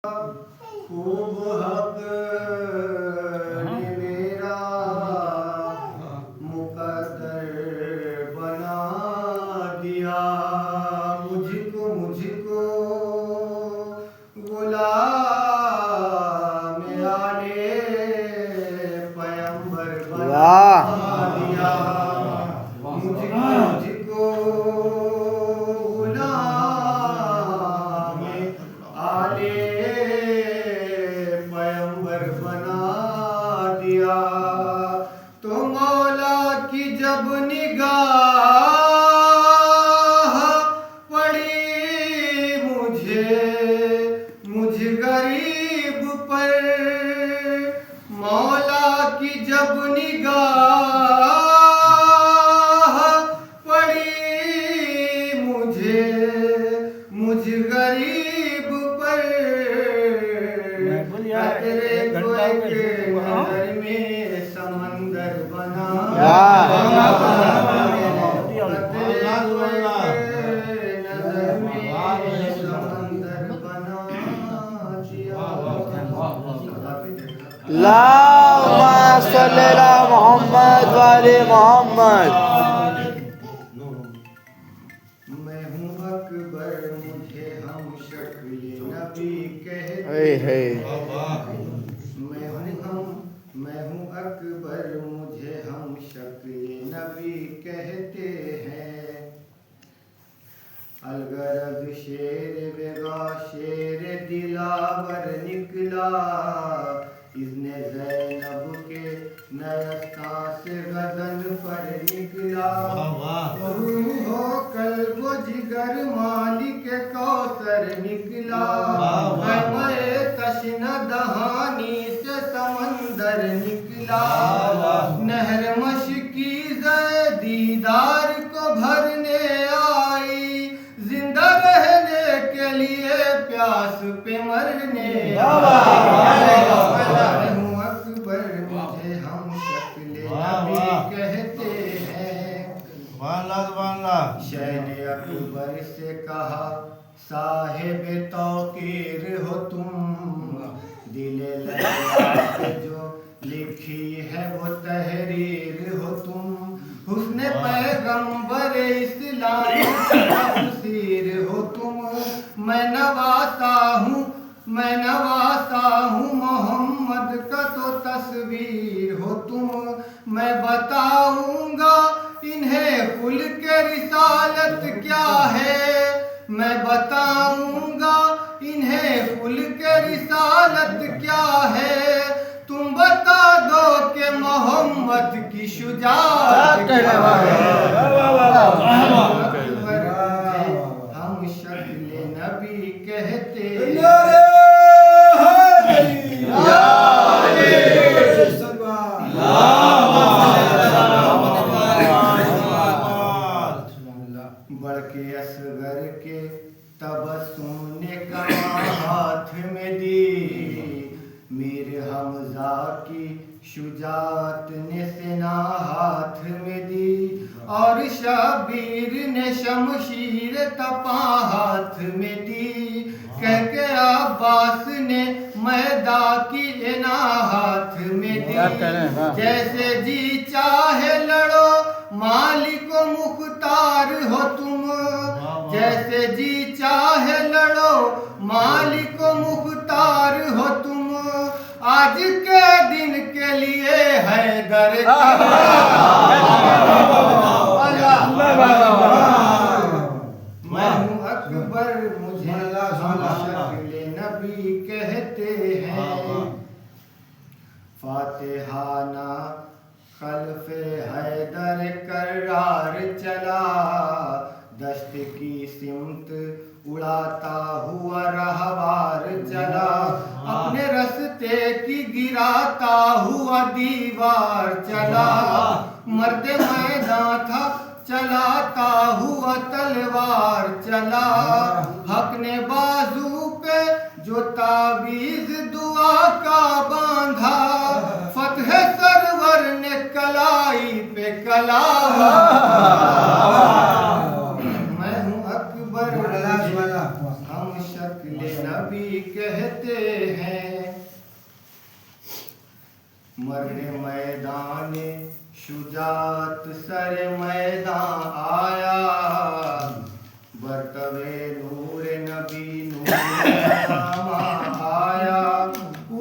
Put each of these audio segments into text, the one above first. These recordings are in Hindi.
खूब हक ने मेरा मुकद्दर बना दिया। मुझको गुलाम आले पैगंबर बना दिया। मुझको गुलाम आले पैगंबर बना दिया। तो मौला की जब निगाह पड़ी मुझ गरीब पर, मौला की जब निगाह पड़ी मुझ गरीब पर, तेरे कोई के नजर में समंदर बना अल्लाहुम्मा सल्ली अला मोहम्मद व आले मोहम्मद। मैं हूँ अकबर मुझे हम शक्ल नबी कहते मैं हूँ अकबर मुझे हम शक्ल नबी कहते हैं। अलगरज शेर बेगा शेर दिलावर निकला, इज़्ने ज़ैनब के नयस्ता से गगन पर निकला। रूहो कल्बो जिगर मालिक कौसर निकला, मैं तश्न दहानी से समंदर निकला। नहर मशकीज़ दीदार को भरने आई, जिंदा रहने के लिए प्यास पे मरने अकबर मुझे हम शक्ल नबी कहते हैं। शैन अकबर से कहा साहिब तौकीर हो तुम, दिले लैला पे जो लिखी है वो तहरीर हो तुम। हुस्ने पैगंबर इस्लाम तफसीर हो तुम। मैं नवासा हूँ मोहम्मद का तो तस्वीर हो तुम। मैं बताऊंगा इन्हें कुल के रिसालत क्या है, मैं बताऊंगा इन्हें कुल के रिसालत क्या है। तुम बता दो कि मोहम्मद की शुजाअत क्या है। हम शक्ल नबी कहते बढ़ के असगर के तबस्सुम ने कमा हाथ में दी, मीर हमजा की शुजाअत ने सेना हाथ में दी। और शबीर ने शमशीर तपा हाथ में दी, कह के अब्बास ने मैदा की एना हाथ में दी। जैसे जी चाहे लड़ो मालिक मुख्तार हो तुम, जैसे जी चाहे लड़ो मालिक मुख्तार हो तुम। आज के दिन के लिए हैदर मैं हूँ अकबर मुझे शक्ल नबी कहते हैं। फातिहाना खल्फे हैदर करार चला, दश्त की सिमत उड़ाता हुआ रहवार चला। अपने रस्ते की गिराता हुआ दीवार चला, मर्द मैदान था चलाता हुआ तलवार चला। हक ने बाजू पे जो ताबीज दुआ का बांधा, फतह सरवर ने कलाई पे कला। मैं हूँ अकबर हम शक्ल नबी कहते कहते हैं। मर्द मैदान शुजात सर मैदान आया, बरतवे नूर नबी नूर आया।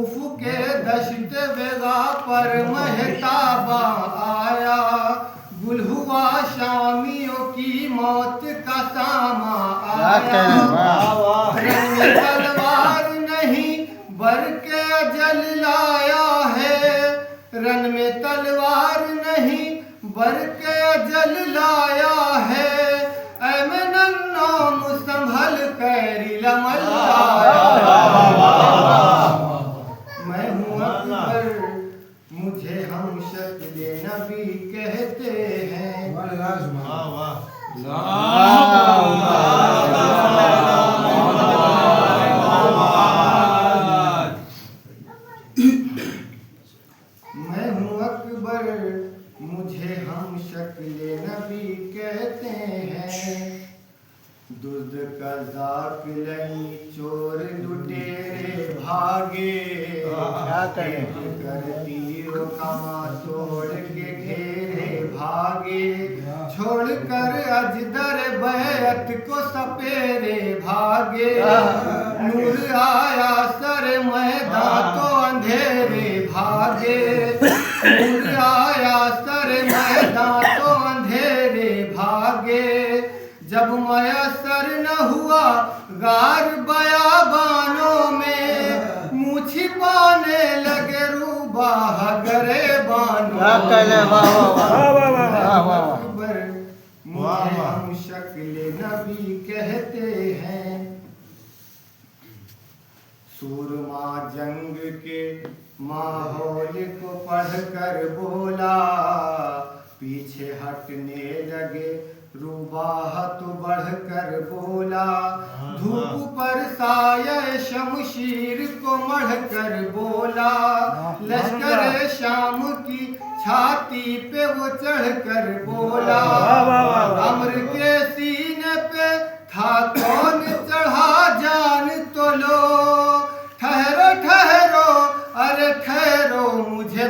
उफ़क़े दश्त बेगा पर महताबा आया, गुल हुआ शामियों की मौत का सामा आया। रंग तलवार नहीं बर के अजल लाया है, रन में तलवार नहीं बर के अजल लाया है। ऐ मेरा नाम संभल कर लमल आया। मैं हूँ अकबर, मुझे हम शक्ल नबी कहते हैं। मैं हूँ अकबर, मुझे हम शक्ल नबी कहते हैं। दुर्द कज़ाक लई चोर लुटेरे भागे, कर तीरों कमा तोड़ के घेरे भागे। छोड़ कर अजदर बैत को सपेरे भागे, नूर आया सर मैदान तो अंधेरे भागे। नूर आया सर मैदान तो अंधेरे भागे। जब मयसर न हुआ गार बयाबानों में, मुँह छिपाने लगे रूबाह गरेबानों। मुझे हम शक्ल नबी कहते हैं। सूरमा जंग के माहौल को पढ़कर बोला, पीछे हटने लगे रूबाह तो बढ़कर बोला। धूप पर साये शमशीर को मढ़कर बोला, लश्कर शाम की छाती पे वो चढ़कर बोला। अम्र के सीने पे था कौन चढ़ा जान तो लो। ठहरो ठहरो अरे ठहरो मुझे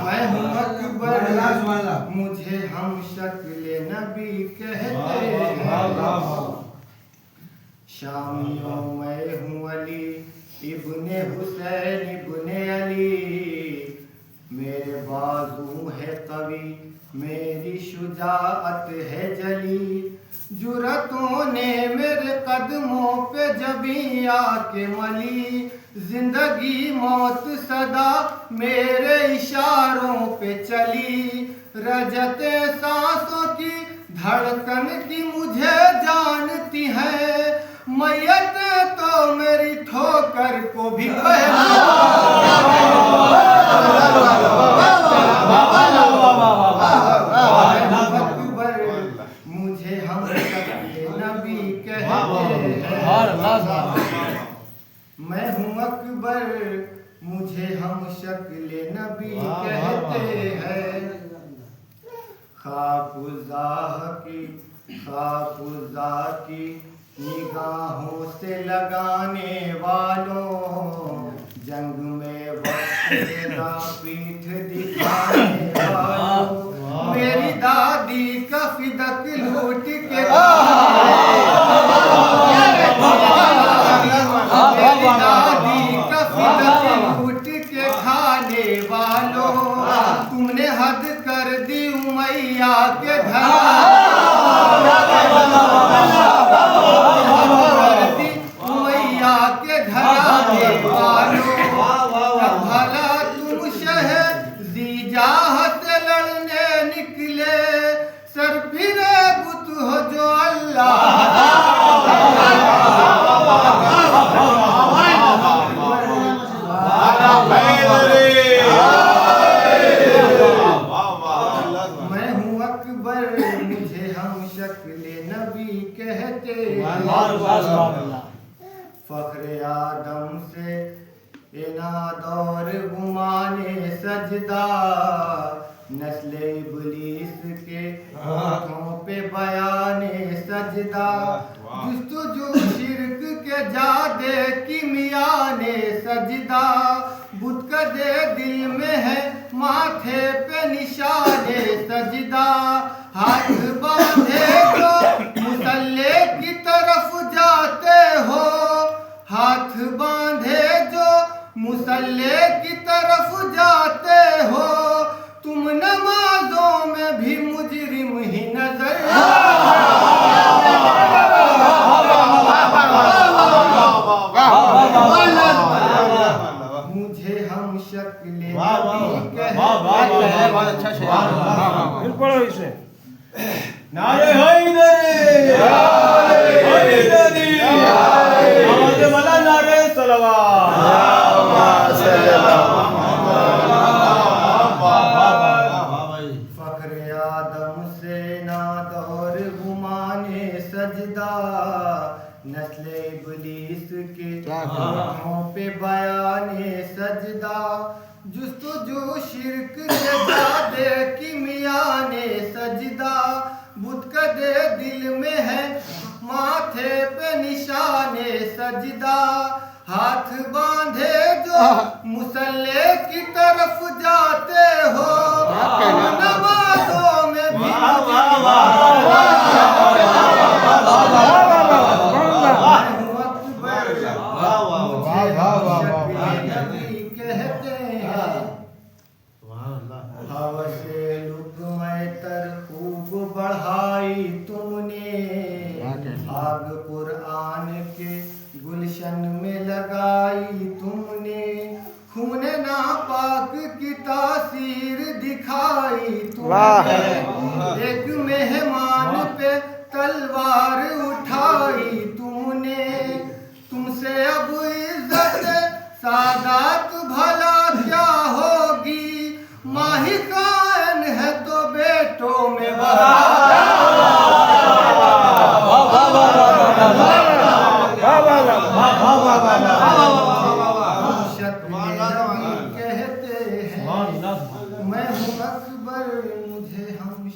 मैं हूँ अकबर, मुझे हम शक्ल नबी कहते हैं। शामियों मैं हूँ अली इब्ने हुसैन इब्ने अली। मेरे बाजू है कवि मेरी शुजाअत है जली। जुरतों ने मेरे कदमों पे जबी आके मली। जिंदगी मौत सदा मेरे इशारों पे चली। रजते सांसों की धड़कन की मुझे जानती है। मैयत तो मेरी ठोकर को भी मुझे हम नबी कहते हैं। मैं हूँ अकबर, मुझे हम शक्ल नबी कहते हैं। खाकुज़ा की निगाहों से लगाने वालों, जंग में वक्त पीठ दिखाने वालों। मेरी दादी का फिदक लूट के के खाने वालों, तुमने हद कर दी उमैया के उमैया के घराने वालों। भला तुम शहज़ीजाह से लड़ने निकले, सर फिरे बुत हो जो अल्लाह। मैं हूँ अकबर, मुझे हम शक्ल नबी कहते हैं। फख्र आदम से इनाद और गुमाने सजदा, नस्ले इब्लीस के होठों पे बयाने सजदा, जुस्तजू शिर्क के जादे किमियाने सजदा, बुत कदे दिल में है माथे पे निशाने सजदा, हाथ बांधे जो मुसल्ले की तरफ जाते हो, हाथ बांधे जो मुसल्ले की तरफ जाते हो, तुम नमाजों में भी मुजरिम ही नजर मुझे हम शक्ल बहुत अच्छा शेर। फिर पढ़ो इसे। नारे हैदरी, हैदरी, आवाज़ वाला नारे सलवात। फख्र आदम से नाद और गुमाने सजदा, नस्ले इब्लीस के होठों पे बयाने सजदा, जुस्तजू शिर्क के जादे किमियाने सजदा, बुत कदे दिल में है माथे पे निशाने सजदा, हाथ बांधे जो मुसल्ले की तरफ जाते हो, नमाजों में भी कहते हैं, हवसे लुक़्मे तर खूब बढ़ाई तुमने, आग कुरान के गुलशन में लगाई तुमने, खून नापाक की तासीर दिखाई तुमने, एक मेहमान पे तलवार उठाई तुमने, तुमसे अब इज्जत सादात भला क्या होगी, माही कायन है तो बेटों में कहते हैं, मैं हूँ अकबर मुझे हम